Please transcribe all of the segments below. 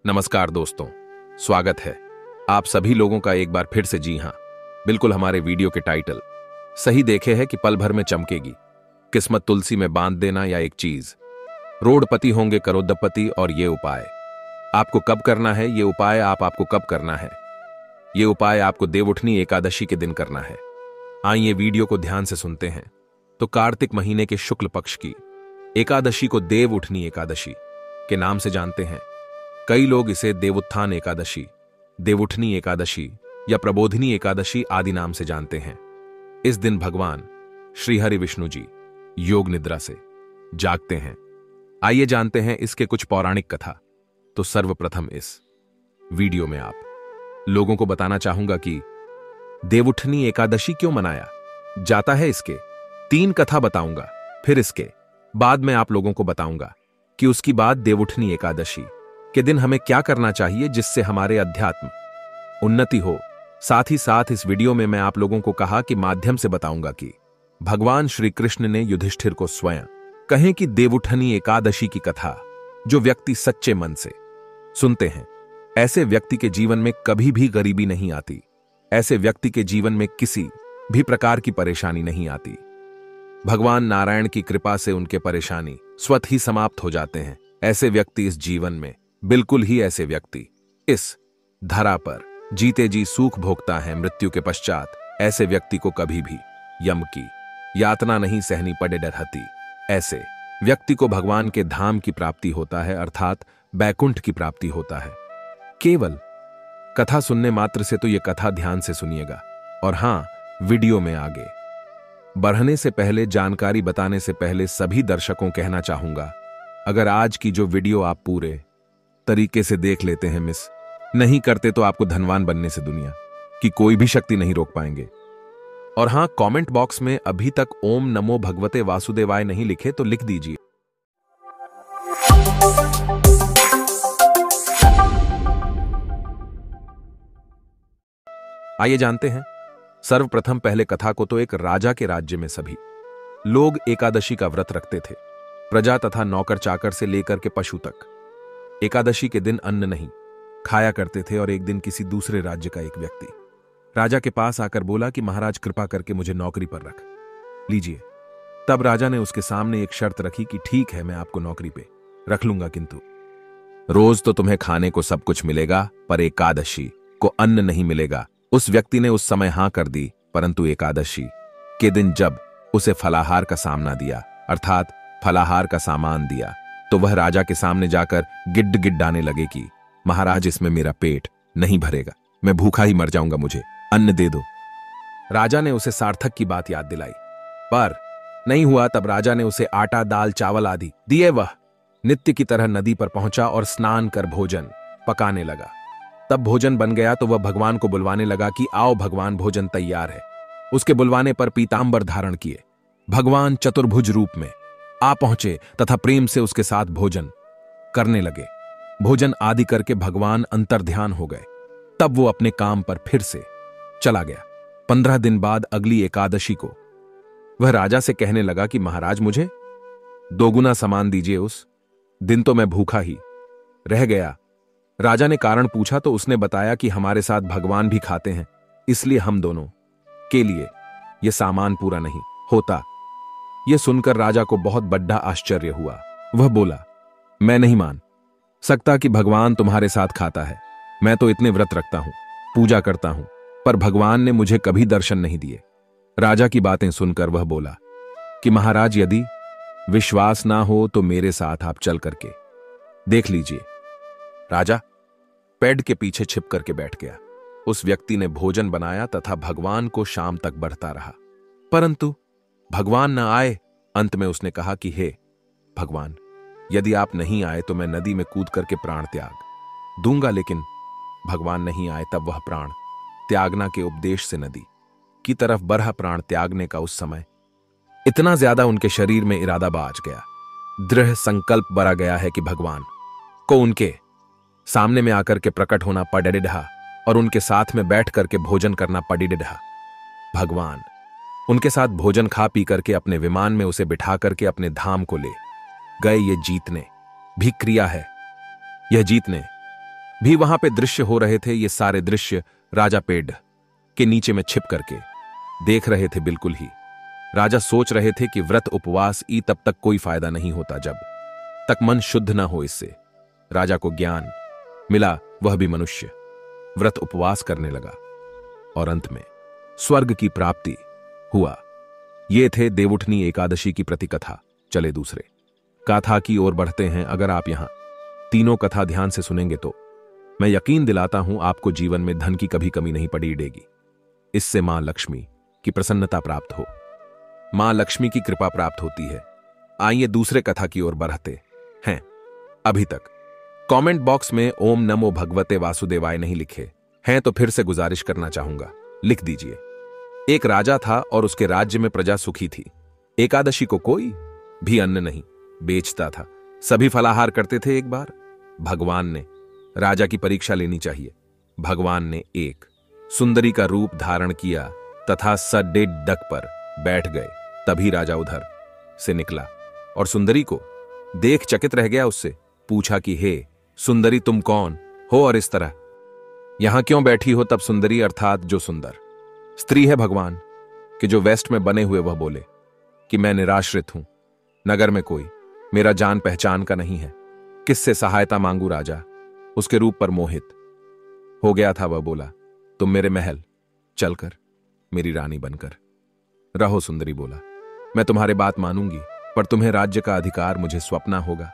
नमस्कार दोस्तों, स्वागत है आप सभी लोगों का एक बार फिर से। जी हां, बिल्कुल हमारे वीडियो के टाइटल सही देखे है कि पल भर में चमकेगी किस्मत तुलसी में बांध देना या एक चीज। रोडपति होंगे करोड़पति और ये उपाय आपको कब करना है। ये उपाय आपको कब करना है। ये उपाय आपको देवउठनी एकादशी के दिन करना है। आइए वीडियो को ध्यान से सुनते हैं। तो कार्तिक महीने के शुक्ल पक्ष की एकादशी को देवउठनी एकादशी के नाम से जानते हैं। कई लोग इसे देवोत्थान एकादशी, देवउठनी एकादशी या प्रबोधिनी एकादशी आदि नाम से जानते हैं। इस दिन भगवान श्री हरि विष्णु जी योग निद्रा से जागते हैं। आइए जानते हैं इसके कुछ पौराणिक कथा। तो सर्वप्रथम इस वीडियो में आप लोगों को बताना चाहूंगा कि देवउठनी एकादशी क्यों मनाया जाता है। इसके 3 कथा बताऊंगा, फिर इसके बाद में आप लोगों को बताऊंगा कि उसकी बाद देवउठनी एकादशी के दिन हमें क्या करना चाहिए जिससे हमारे अध्यात्म उन्नति हो। साथ ही साथ इस वीडियो में मैं आप लोगों को कहा कि माध्यम से बताऊंगा कि भगवान श्री कृष्ण ने युधिष्ठिर को स्वयं कहें कि देवउठनी एकादशी की कथा जो व्यक्ति सच्चे मन से सुनते हैं, ऐसे व्यक्ति के जीवन में कभी भी गरीबी नहीं आती। ऐसे व्यक्ति के जीवन में किसी भी प्रकार की परेशानी नहीं आती। भगवान नारायण की कृपा से उनके परेशानी स्वतः ही समाप्त हो जाते हैं। ऐसे व्यक्ति इस जीवन में बिल्कुल ही ऐसे व्यक्ति इस धरा पर जीते जी सुख भोगता है। मृत्यु के पश्चात ऐसे व्यक्ति को कभी भी यम की यातना नहीं सहनी पड़े डरहती। ऐसे व्यक्ति को भगवान के धाम की प्राप्ति होता है, अर्थात बैकुंठ की प्राप्ति होता है। केवल कथा सुनने मात्र से तो ये कथा ध्यान से सुनिएगा। और हां, वीडियो में आगे बढ़ने से पहले, जानकारी बताने से पहले सभी दर्शकों कहना चाहूंगा, अगर आज की जो वीडियो आप पूरे तरीके से देख लेते हैं, मिस नहीं करते, तो आपको धनवान बनने से दुनिया की कोई भी शक्ति नहीं रोक पाएंगे। और हां, कमेंट बॉक्स में अभी तक ओम नमो भगवते वासुदेवाय नहीं लिखे तो लिख दीजिए। आइए जानते हैं। सर्वप्रथम पहले कथा को। तो एक राजा के राज्य में सभी लोग एकादशी का व्रत रखते थे। प्रजा तथा नौकर चाकर से लेकर के पशु तक एकादशी के दिन अन्न नहीं खाया करते थे। और एक दिन किसी दूसरे राज्य का एक व्यक्ति राजा के पास आकर बोला कि महाराज, कृपा करके मुझे नौकरी पर रख लीजिए। तब राजा ने उसके सामने एक शर्त रखी कि ठीक है, मैं आपको नौकरी पे रख लूंगा, किंतु रोज तो तुम्हें खाने को सब कुछ मिलेगा, पर एकादशी को अन्न नहीं मिलेगा। उस व्यक्ति ने उस समय हां कर दी, परंतु एकादशी के दिन जब उसे फलाहार का सामना दिया, अर्थात फलाहार का सामान दिया, तो वह राजा के सामने जाकर गिड्ड गिड्डाने लगे कि महाराज, इसमें मेरा पेट नहीं भरेगा, मैं भूखा ही मर जाऊंगा, मुझे अन्न दे दो। राजा ने उसे सार्थक की बात याद दिलाई, पर नहीं हुआ। तब राजा ने उसे आटा, दाल, चावल आदि दिए। वह नित्य की तरह नदी पर पहुंचा और स्नान कर भोजन पकाने लगा। तब भोजन बन गया तो वह भगवान को बुलवाने लगा कि आओ भगवान, भोजन तैयार है। उसके बुलवाने पर पीतांबर धारण किए भगवान चतुर्भुज रूप में आ पहुंचे तथा प्रेम से उसके साथ भोजन करने लगे। भोजन आदि करके भगवान अंतर्ध्यान हो गए। तब वो अपने काम पर फिर से चला गया। 15 दिन बाद अगली एकादशी को वह राजा से कहने लगा कि महाराज, मुझे 2 गुना सामान दीजिए। उस दिन तो मैं भूखा ही रह गया। राजा ने कारण पूछा तो उसने बताया कि हमारे साथ भगवान भी खाते हैं, इसलिए हम दोनों के लिए यह सामान पूरा नहीं होता। यह सुनकर राजा को बहुत बड़ा आश्चर्य हुआ। वह बोला, मैं नहीं मान सकता कि भगवान तुम्हारे साथ खाता है। मैं तो इतने व्रत रखता हूं, पूजा करता हूं, पर भगवान ने मुझे कभी दर्शन नहीं दिए। राजा की बातें सुनकर वह बोला कि महाराज, यदि विश्वास ना हो तो मेरे साथ आप चल करके देख लीजिए। राजा पेड़ के पीछे छिप करके बैठ गया। उस व्यक्ति ने भोजन बनाया तथा भगवान को शाम तक बढ़ता रहा, परंतु भगवान न आए। अंत में उसने कहा कि हे भगवान, यदि आप नहीं आए तो मैं नदी में कूद करके प्राण त्याग दूंगा। लेकिन भगवान नहीं आए। तब वह प्राण त्यागना के उपदेश से नदी की तरफ बढ़ा। प्राण त्यागने का उस समय इतना ज्यादा उनके शरीर में इरादा बाज गया, दृढ़ संकल्प बरा गया है कि भगवान को उनके सामने में आकर के प्रकट होना पड़ेडा और उनके साथ में बैठ करके भोजन करना पड़ेडा। भगवान उनके साथ भोजन खा पी करके अपने विमान में उसे बिठा करके अपने धाम को ले गए। ये जीतने भी क्रिया है। यह जीतने भी वहां पे दृश्य हो रहे थे। ये सारे दृश्य राजा पेड़ के नीचे में छिप करके देख रहे थे। बिल्कुल ही राजा सोच रहे थे कि व्रत उपवास ई तब तक कोई फायदा नहीं होता जब तक मन शुद्ध ना हो। इससे राजा को ज्ञान मिला, वह भी मनुष्य व्रत उपवास करने लगा और अंत में स्वर्ग की प्राप्ति हुआ। ये थे देवउठनी एकादशी की प्रतिकथा। चले दूसरे कथा की ओर बढ़ते हैं। अगर आप यहां तीनों कथा ध्यान से सुनेंगे तो मैं यकीन दिलाता हूं आपको जीवन में धन की कभी कमी नहीं पड़ेगी। इससे मां लक्ष्मी की प्रसन्नता प्राप्त हो, मां लक्ष्मी की कृपा प्राप्त होती है। आइए दूसरे कथा की ओर बढ़ते हैं। अभी तक कमेंट बॉक्स में ओम नमो भगवते वासुदेवाय नहीं लिखे हैं तो फिर से गुजारिश करना चाहूंगा, लिख दीजिए। एक राजा था और उसके राज्य में प्रजा सुखी थी। एकादशी को कोई भी अन्न नहीं बेचता था, सभी फलाहार करते थे। एक बार भगवान ने राजा की परीक्षा लेनी चाहिए। भगवान ने एक सुंदरी का रूप धारण किया तथा सड्डे डक पर बैठ गए। तभी राजा उधर से निकला और सुंदरी को देख चकित रह गया। उससे पूछा कि हे सुंदरी, तुम कौन हो और इस तरह यहां क्यों बैठी हो? तब सुंदरी अर्थात जो सुंदर स्त्री है भगवान के जो वेस्ट में बने हुए, वह बोले कि मैं निराश्रित हूं, नगर में कोई मेरा जान पहचान का नहीं है, किससे सहायता मांगू? राजा उसके रूप पर मोहित हो गया था। वह बोला, तुम मेरे महल चलकर मेरी रानी बनकर रहो। सुंदरी बोला, मैं तुम्हारे बात मानूंगी, पर तुम्हें राज्य का अधिकार मुझे स्वप्ना होगा।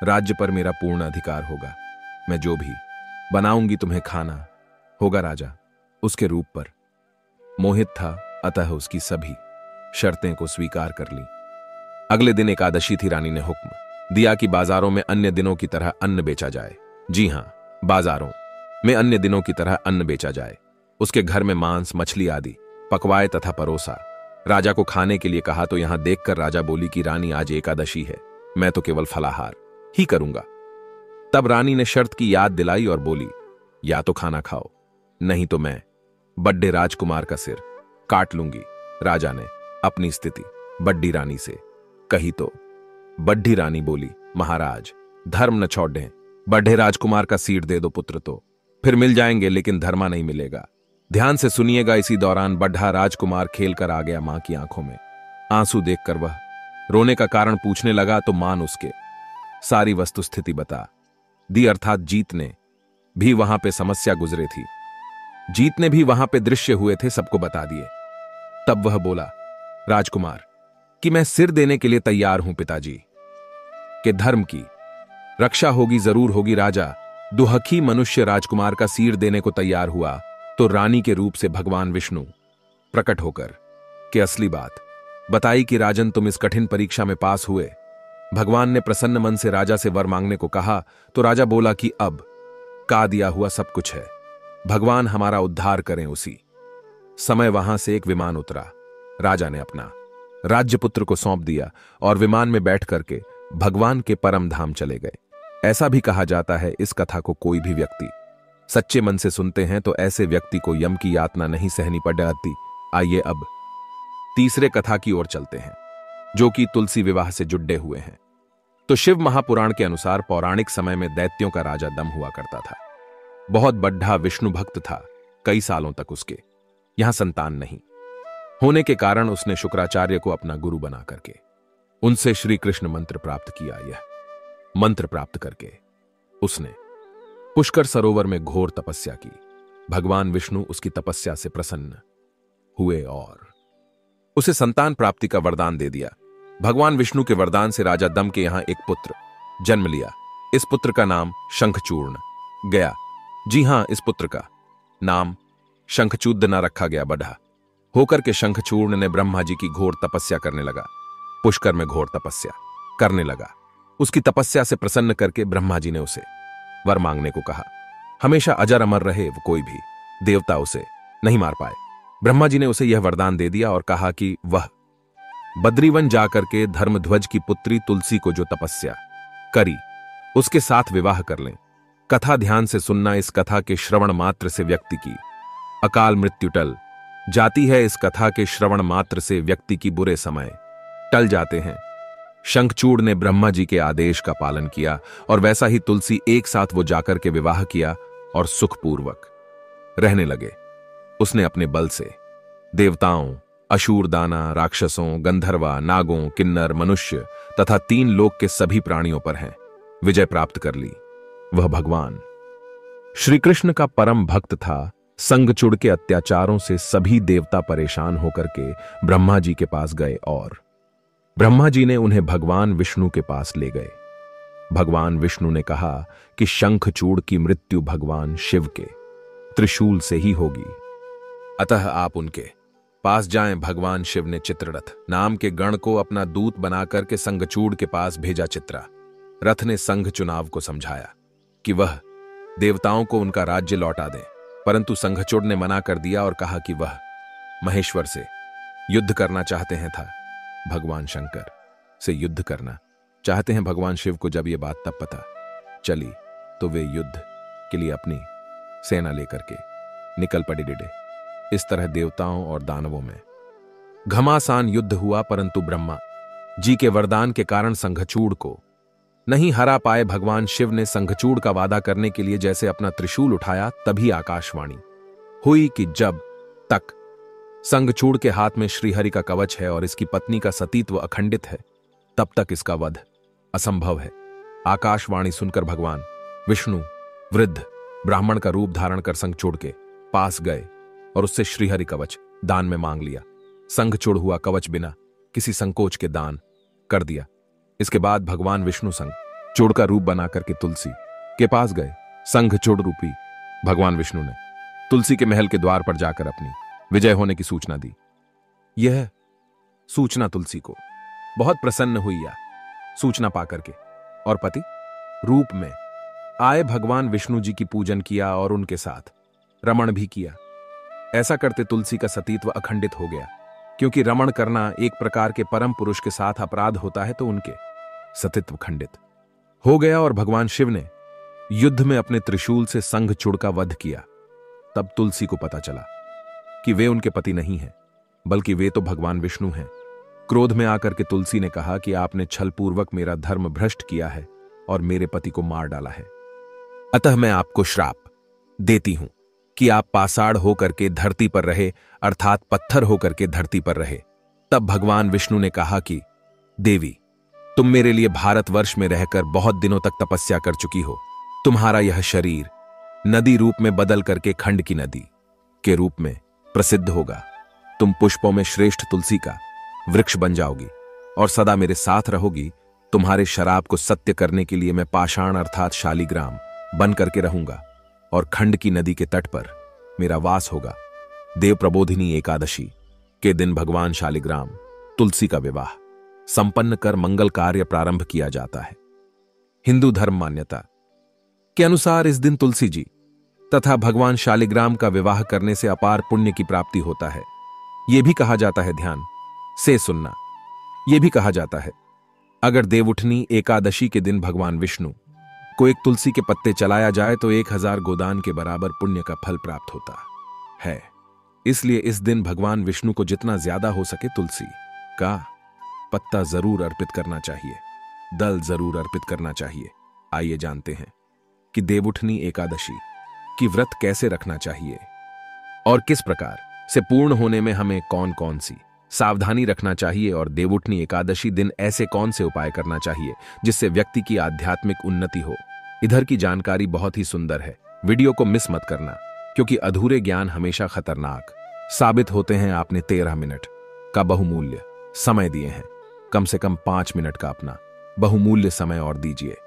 राज्य पर मेरा पूर्ण अधिकार होगा। मैं जो भी बनाऊंगी तुम्हें खाना होगा। राजा उसके रूप पर मोहित था, अतः उसकी सभी शर्तें को स्वीकार कर ली। अगले दिन एकादशी थी। रानी ने हुक्म दिया कि बाजारों में अन्य दिनों की तरह अन्न बेचा जाए। जी हां, बाजारों में अन्य दिनों की तरह अन्न बेचा जाए। उसके घर में मांस, मछली आदि पकवाए तथा परोसा। राजा को खाने के लिए कहा तो यहां देखकर राजा बोली कि रानी, आज एकादशी है, मैं तो केवल फलाहार ही करूंगा। तब रानी ने शर्त की याद दिलाई और बोली, या तो खाना खाओ, नहीं तो मैं बड्डे राजकुमार का सिर काट लूंगी। राजा ने अपनी स्थिति बड्डी रानी से कही तो बड्ढी रानी बोली, महाराज धर्म न छोड़ें, बड्ढे राजकुमार का सिर दे दो पुत्र तो फिर मिल जाएंगे, लेकिन धर्मा नहीं मिलेगा। ध्यान से सुनिएगा। इसी दौरान बड्ढा राजकुमार खेल कर आ गया। मां की आंखों में आंसू देखकर वह रोने का कारण पूछने लगा तो मां उसके सारी वस्तुस्थिति बता दी। अर्थात जीत ने भी वहां पे समस्या गुजरे थी, जीत ने भी वहां पे दृश्य हुए थे, सबको बता दिए। तब वह बोला, राजकुमार, कि मैं सिर देने के लिए तैयार हूं पिताजी के धर्म की रक्षा होगी, जरूर होगी। राजा दुहखी मनुष्य राजकुमार का सिर देने को तैयार हुआ तो रानी के रूप से भगवान विष्णु प्रकट होकर के असली बात बताई कि राजन, तुम इस कठिन परीक्षा में पास हुए। भगवान ने प्रसन्न मन से राजा से वर मांगने को कहा तो राजा बोला कि अब का दिया हुआ सब कुछ है, भगवान हमारा उद्धार करें। उसी समय वहां से एक विमान उतरा। राजा ने अपना राज्यपुत्र को सौंप दिया और विमान में बैठ करके भगवान के परम धाम चले गए। ऐसा भी कहा जाता है, इस कथा को कोई भी व्यक्ति सच्चे मन से सुनते हैं तो ऐसे व्यक्ति को यम की यातना नहीं सहनी पड़ती। आइए अब तीसरे कथा की ओर चलते हैं, जो कि तुलसी विवाह से जुड़े हुए हैं। तो शिव महापुराण के अनुसार पौराणिक समय में दैत्यों का राजा दम हुआ करता था। बहुत बड्ढा विष्णु भक्त था। कई सालों तक उसके यहां संतान नहीं होने के कारण उसने शुक्राचार्य को अपना गुरु बना करके उनसे श्री कृष्ण मंत्र प्राप्त किया। यह मंत्र प्राप्त करके उसने पुष्कर सरोवर में घोर तपस्या की। भगवान विष्णु उसकी तपस्या से प्रसन्न हुए और उसे संतान प्राप्ति का वरदान दे दिया। भगवान विष्णु के वरदान से राजा दम के यहां एक पुत्र जन्म लिया। इस पुत्र का नाम शंखचूर्ण गया। जी हां, इस पुत्र का नाम शंखचूड न रखा गया। बढ़ा होकर के शंखचूर्ण ने ब्रह्मा जी की घोर तपस्या करने लगा। पुष्कर में घोर तपस्या करने लगा। उसकी तपस्या से प्रसन्न करके ब्रह्मा जी ने उसे वर मांगने को कहा। हमेशा अजर अमर रहे, वो कोई भी देवता उसे नहीं मार पाए। ब्रह्मा जी ने उसे यह वरदान दे दिया और कहा कि वह बद्रीवन जाकर के धर्मध्वज की पुत्री तुलसी को जो तपस्या करी उसके साथ विवाह कर लें। कथा ध्यान से सुनना। इस कथा के श्रवण मात्र से व्यक्ति की अकाल मृत्यु टल जाती है। इस कथा के श्रवण मात्र से व्यक्ति की बुरे समय टल जाते हैं। शंखचूड़ ने ब्रह्मा जी के आदेश का पालन किया और वैसा ही तुलसी एक साथ वो जाकर के विवाह किया और सुखपूर्वक रहने लगे। उसने अपने बल से देवताओं, अशूर दाना, राक्षसों, गंधर्वा, नागों, किन्नर, मनुष्य तथा 3 लोक के सभी प्राणियों पर हैं विजय प्राप्त कर ली। वह भगवान श्री कृष्ण का परम भक्त था। संगचुड़ के अत्याचारों से सभी देवता परेशान होकर के ब्रह्मा जी के पास गए और ब्रह्मा जी ने उन्हें भगवान विष्णु के पास ले गए। भगवान विष्णु ने कहा कि शंखचूड़ की मृत्यु भगवान शिव के त्रिशूल से ही होगी, अतः आप उनके पास जाएं। भगवान शिव ने चित्ररथ नाम के गण को अपना दूत बनाकर के संगचूड़ के पास भेजा। चित्रा रथ ने संघ चुनाव को समझाया कि वह देवताओं को उनका राज्य लौटा दें, परंतु संघचूड़ ने मना कर दिया और कहा कि वह महेश्वर से युद्ध करना चाहते हैं। था भगवान शंकर से युद्ध करना चाहते हैं। भगवान शिव को जब यह बात तब पता चली तो वे युद्ध के लिए अपनी सेना लेकर के निकल पड़े। इस तरह देवताओं और दानवों में घमासान युद्ध हुआ, परंतु ब्रह्मा जी के वरदान के कारण संघचूड़ को नहीं हरा पाए। भगवान शिव ने संघचूड़ का वादा करने के लिए जैसे अपना त्रिशूल उठाया, तभी आकाशवाणी हुई कि जब तक संघचूड़ के हाथ में श्रीहरि का कवच है और इसकी पत्नी का सतीत्व अखंडित है, तब तक इसका वध असंभव है। आकाशवाणी सुनकर भगवान विष्णु वृद्ध ब्राह्मण का रूप धारण कर संघचूड़ के पास गए और उससे श्रीहरि कवच दान में मांग लिया। संघचूड़ हुआ कवच बिना किसी संकोच के दान कर दिया। इसके बाद भगवान विष्णु संघचूड़ का रूप बनाकर के तुलसी के पास गए। संघचूड़ रूपी भगवान विष्णु ने तुलसी के महल के द्वार पर जाकर अपनी विजय होने की सूचना दी। यह सूचना तुलसी को बहुत प्रसन्न हुई। या सूचना पाकर के और पति रूप में आए भगवान विष्णु जी की पूजन किया और उनके साथ रमण भी किया। ऐसा करते तुलसी का सतीत्व अखंडित हो गया, क्योंकि रमण करना एक प्रकार के परम पुरुष के साथ अपराध होता है, तो उनके सतीत्व खंडित हो गया और भगवान शिव ने युद्ध में अपने त्रिशूल से संघचूड़ का वध किया। तब तुलसी को पता चला कि वे उनके पति नहीं हैं, बल्कि वे तो भगवान विष्णु हैं। क्रोध में आकर के तुलसी ने कहा कि आपने छलपूर्वक मेरा धर्म भ्रष्ट किया है और मेरे पति को मार डाला है, अतः मैं आपको श्राप देती हूं कि आप पाषाण होकर के धरती पर रहे, अर्थात पत्थर होकर के धरती पर रहे। तब भगवान विष्णु ने कहा कि देवी, तुम मेरे लिए भारतवर्ष में रहकर बहुत दिनों तक तपस्या कर चुकी हो। तुम्हारा यह शरीर नदी रूप में बदल करके खंड की नदी के रूप में प्रसिद्ध होगा। तुम पुष्पों में श्रेष्ठ तुलसी का वृक्ष बन जाओगी और सदा मेरे साथ रहोगी। तुम्हारे शराब को सत्य करने के लिए मैं पाषाण अर्थात शालिग्राम बन करके रहूंगा और खंड की नदी के तट पर मेरा वास होगा। देव प्रबोधिनी एकादशी के दिन भगवान शालिग्राम तुलसी का विवाह संपन्न कर मंगल कार्य प्रारंभ किया जाता है। हिंदू धर्म मान्यता के अनुसार इस दिन तुलसी जी तथा भगवान शालिग्राम का विवाह करने से अपार पुण्य की प्राप्ति होता है। यह भी कहा जाता है, ध्यान से सुनना, यह भी कहा जाता है अगर देवउठनी एकादशी के दिन भगवान विष्णु को एक तुलसी के पत्ते चलाया जाए तो 1000 गोदान के बराबर पुण्य का फल प्राप्त होता है। इसलिए इस दिन भगवान विष्णु को जितना ज्यादा हो सके तुलसी का पत्ता जरूर अर्पित करना चाहिए, दल जरूर अर्पित करना चाहिए। आइए जानते हैं कि देवउठनी एकादशी की व्रत कैसे रखना चाहिए और किस प्रकार से पूर्ण होने में हमें कौन कौन सी सावधानी रखना चाहिए, और देवउठनी एकादशी दिन ऐसे कौन से उपाय करना चाहिए जिससे व्यक्ति की आध्यात्मिक उन्नति हो। इधर की जानकारी बहुत ही सुंदर है, वीडियो को मिस मत करना, क्योंकि अधूरे ज्ञान हमेशा खतरनाक साबित होते हैं। आपने 13 मिनट का बहुमूल्य समय दिए हैं, कम से कम 5 मिनट का अपना बहुमूल्य समय और दीजिए।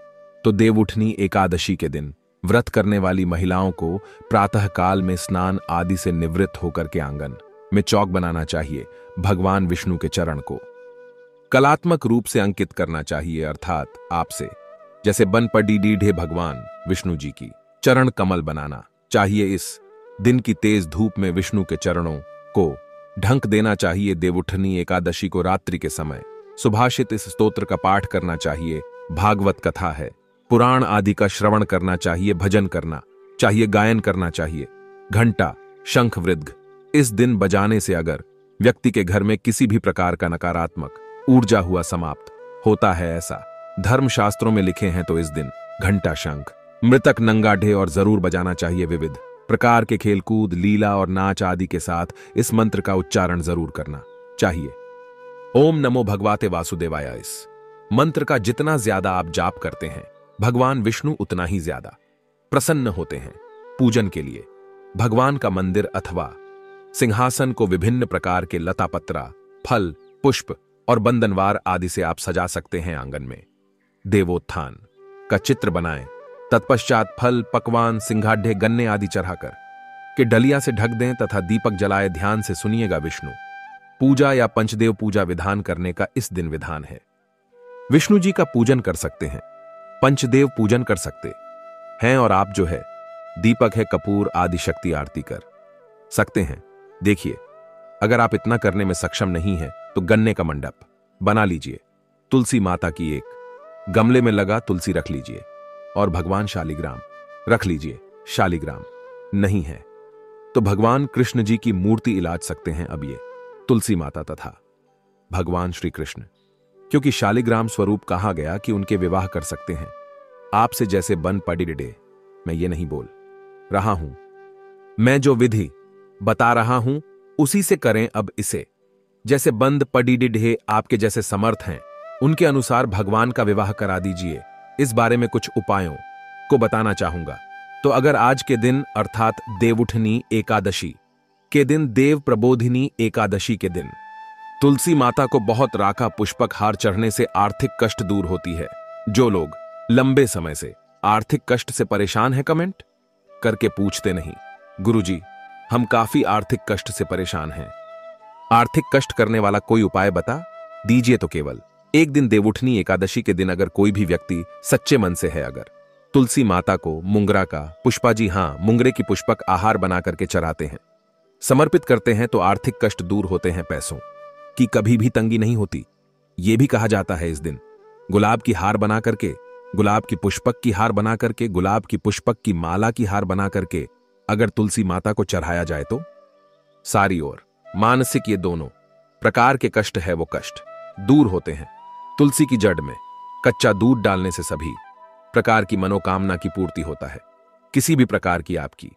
तो देवउठनी एकादशी के दिन व्रत करने वाली महिलाओं को प्रातः काल में स्नान आदि से निवृत्त होकर के आंगन में चौक बनाना चाहिए। भगवान विष्णु के चरण को कलात्मक रूप से अंकित करना चाहिए, अर्थात आपसे जैसे बन पड़ी डीढ़े भगवान विष्णु जी की चरण कमल बनाना चाहिए। इस दिन की तेज धूप में विष्णु के चरणों को ढंक देना चाहिए। देवउठनी एकादशी को रात्रि के समय सुभाषित इस स्तोत्र का पाठ करना चाहिए। भागवत कथा है, पुराण आदि का श्रवण करना चाहिए, भजन करना चाहिए, गायन करना चाहिए। घंटा, शंख, वृद्ध इस दिन बजाने से अगर व्यक्ति के घर में किसी भी प्रकार का नकारात्मक ऊर्जा हुआ समाप्त होता है ऐसा, धर्मशास्त्रों में लिखे हैं तो इस दिन घंटा, शंख, मृतक, नंगाढे और जरूर बजाना चाहिए। विविध प्रकार के खेलकूद, लीला और नाच आदि के साथ इस मंत्र का उच्चारण जरूर करना चाहिए। ओम नमो भगवते वासुदेवाय। इस मंत्र का जितना ज्यादा आप जाप करते हैं, भगवान विष्णु उतना ही ज्यादा प्रसन्न होते हैं। पूजन के लिए भगवान का मंदिर अथवा सिंहासन को विभिन्न प्रकार के लता पत्रा, फल, पुष्प और बंधनवार आदि से आप सजा सकते हैं। आंगन में देवोत्थान का चित्र बनाएं, तत्पश्चात फल, पकवान, सिंघाढ़े, गन्ने आदि चढ़ाकर के डलिया से ढक दें तथा दीपक जलाए। ध्यान से सुनिएगा। विष्णु पूजा या पंचदेव पूजा विधान करने का इस दिन विधान है। विष्णु जी का पूजन कर सकते हैं, पंचदेव पूजन कर सकते हैं और आप जो है दीपक है, कपूर आदि शक्ति आरती कर सकते हैं। देखिए, अगर आप इतना करने में सक्षम नहीं है तो गन्ने का मंडप बना लीजिए, तुलसी माता की एक गमले में लगा तुलसी रख लीजिए और भगवान शालिग्राम रख लीजिए। शालिग्राम नहीं है तो भगवान कृष्ण जी की मूर्ति इलाज सकते हैं। अब ये तुलसी माता तथा भगवान श्री कृष्ण, क्योंकि शालिग्राम स्वरूप कहा गया कि उनके विवाह कर सकते हैं। आपसे जैसे बन पड़ी डे, मैं ये नहीं बोल रहा हूं, मैं जो विधि बता रहा हूं उसी से करें। अब इसे जैसे बंद पड़ी ढे आपके जैसे समर्थ हैं, उनके अनुसार भगवान का विवाह करा दीजिए। इस बारे में कुछ उपायों को बताना चाहूंगा। तो अगर आज के दिन अर्थात देवउठनी एकादशी के दिन, देव प्रबोधिनी एकादशी के दिन तुलसी माता को बहुत राखा पुष्पक हार चढ़ने से आर्थिक कष्ट दूर होती है। जो लोग लंबे समय से आर्थिक कष्ट से परेशान हैं, कमेंट करके पूछते नहीं, गुरुजी हम काफी आर्थिक कष्ट से परेशान हैं, आर्थिक कष्ट करने वाला कोई उपाय बता दीजिए। तो केवल एक दिन देवउठनी एकादशी के दिन अगर कोई भी व्यक्ति सच्चे मन से है, अगर तुलसी माता को मुंगरा का पुष्पाजी, हां मुंगरे की पुष्पक आहार बना करके चढ़ाते हैं, समर्पित करते हैं तो आर्थिक कष्ट दूर होते हैं, पैसों की कभी भी तंगी नहीं होती। यह भी कहा जाता है इस दिन गुलाब की हार बना करके, गुलाब की पुष्पक की हार बना करके, गुलाब की पुष्पक की माला की हार बना करके अगर तुलसी माता को चढ़ाया जाए तो सारी ओर मानसिक ये दोनों प्रकार के कष्ट है वो कष्ट दूर होते हैं। तुलसी की जड़ में कच्चा दूध डालने से सभी प्रकार की मनोकामना की पूर्ति होता है। किसी भी प्रकार की आपकी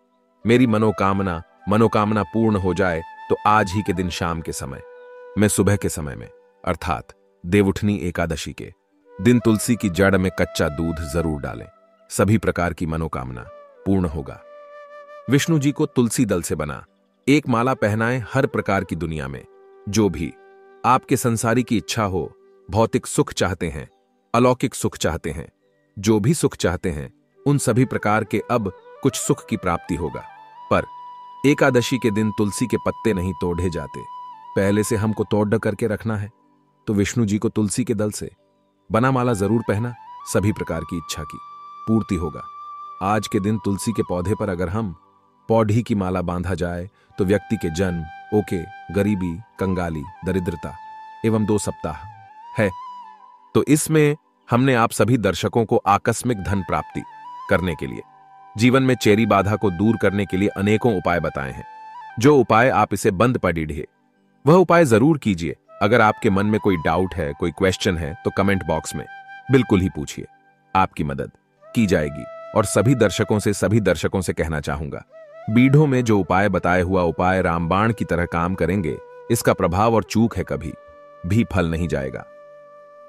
मेरी मनोकामना पूर्ण हो जाए तो आज ही के दिन शाम के समय में, सुबह के समय में अर्थात देवउठनी एकादशी के दिन तुलसी की जड़ में कच्चा दूध जरूर डालें, सभी प्रकार की मनोकामना पूर्ण होगा। विष्णु जी को तुलसी दल से बना एक माला पहनाएं। हर प्रकार की दुनिया में जो भी आपके संसारी की इच्छा हो, भौतिक सुख चाहते हैं, अलौकिक सुख चाहते हैं, जो भी सुख चाहते हैं, उन सभी प्रकार के अब कुछ सुख की प्राप्ति होगा। पर एकादशी के दिन तुलसी के पत्ते नहीं तोड़े जाते, पहले से हमको तोड़ करके रखना है। तो विष्णु जी को तुलसी के दल से बना माला जरूर पहना, सभी प्रकार की इच्छा की पूर्ति होगा। आज के दिन तुलसी के पौधे पर अगर हम पौधी की माला बांधा जाए तो व्यक्ति के जन्म, ओके, गरीबी, कंगाली, दरिद्रता एवं 2 सप्ताह है। तो इसमें हमने आप सभी दर्शकों को आकस्मिक धन प्राप्ति करने के लिए, जीवन में चेरी बाधा को दूर करने के लिए अनेकों उपाय बताए हैं। जो उपाय आप इसे बंद पड़ी ढे वह उपाय जरूर कीजिए। अगर आपके मन में कोई डाउट है, कोई क्वेश्चन है तो कमेंट बॉक्स में बिल्कुल ही पूछिए, आपकी मदद की जाएगी। और सभी दर्शकों से कहना चाहूंगा, वीडियो में जो उपाय बताए हुआ उपाय रामबाण की तरह काम करेंगे, इसका प्रभाव और चूक है कभी भी फल नहीं जाएगा।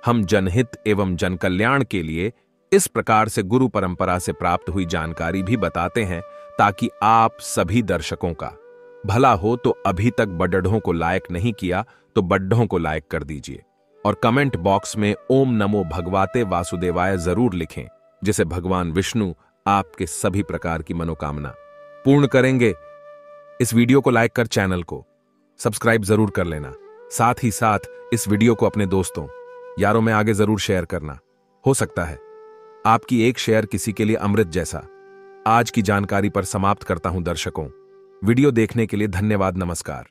हम जनहित एवं जन कल्याण के लिए इस प्रकार से गुरु परंपरा से प्राप्त हुई जानकारी भी बताते हैं ताकि आप सभी दर्शकों का भला हो। तो अभी तक बड्ढों को लाइक नहीं किया तो बड्ढों को लाइक कर दीजिए और कमेंट बॉक्स में ओम नमो भगवते वासुदेवाय जरूर लिखें, जिसे भगवान विष्णु आपके सभी प्रकार की मनोकामना पूर्ण करेंगे। इस वीडियो को लाइक कर चैनल को सब्सक्राइब जरूर कर लेना। साथ ही साथ इस वीडियो को अपने दोस्तों यारों में आगे जरूर शेयर करना। हो सकता है आपकी एक शेयर किसी के लिए अमृत जैसा। आज की जानकारी पर समाप्त करता हूं दर्शकों। वीडियो देखने के लिए धन्यवाद। नमस्कार।